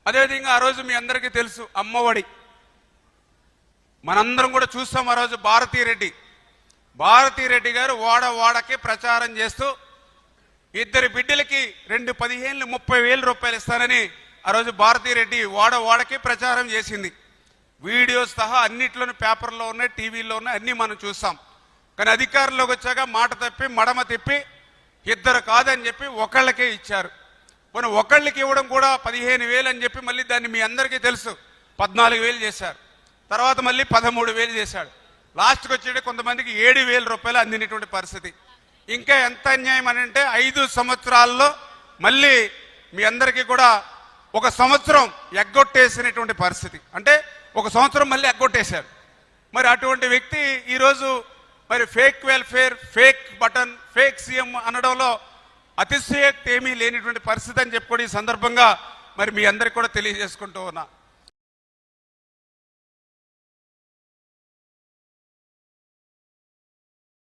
అదేవిధంగా ఆ రోజు మీ అందరికీ తెలుసు అమ్మఒడి, మనందరం కూడా చూస్తాం. ఆ రోజు భారతీరెడ్డి గారు వాడకి ప్రచారం చేస్తూ ఇద్దరి బిడ్డలకి 15,30,000 రూపాయలు ఇస్తానని ఆ రోజు భారతీరెడ్డి వాడకి ప్రచారం చేసింది. వీడియోస్ సహా అన్నిట్లోనూ పేపర్లో ఉన్నాయి, టీవీలో ఉన్నాయి, అన్నీ మనం చూస్తాం. కానీ అధికారంలోకి వచ్చాక మాట తప్పి మడమ తిప్పి ఇద్దరు కాదని చెప్పి ఒకళ్ళకే ఇచ్చారు. మనం ఒకళ్ళకి ఇవ్వడం కూడా 15,000 అని చెప్పి మళ్ళీ దాన్ని మీ అందరికీ తెలుసు 14,000 చేశారు. తర్వాత మళ్ళీ 13,000 చేశాడు. లాస్ట్కి వచ్చేటి కొంతమందికి 7,000 రూపాయలు అందినటువంటి పరిస్థితి. ఇంకా ఎంత అన్యాయం అని అంటే 5 సంవత్సరాల్లో మళ్ళీ మీ అందరికీ కూడా 1 సంవత్సరం ఎగ్గొట్టేసినటువంటి పరిస్థితి. అంటే 1 సంవత్సరం మళ్ళీ ఎగ్గొట్టేశారు. మరి అటువంటి వ్యక్తి ఈరోజు మరి fake welfare, fake button, fake CM అనడంలో అతిశయోక్తి ఏమీ లేనిటువంటి పరిస్థితి అని చెప్పి కూడా ఈ సందర్భంగా మరి మీ అందరికి కూడా తెలియజేసుకుంటూ ఉన్నా.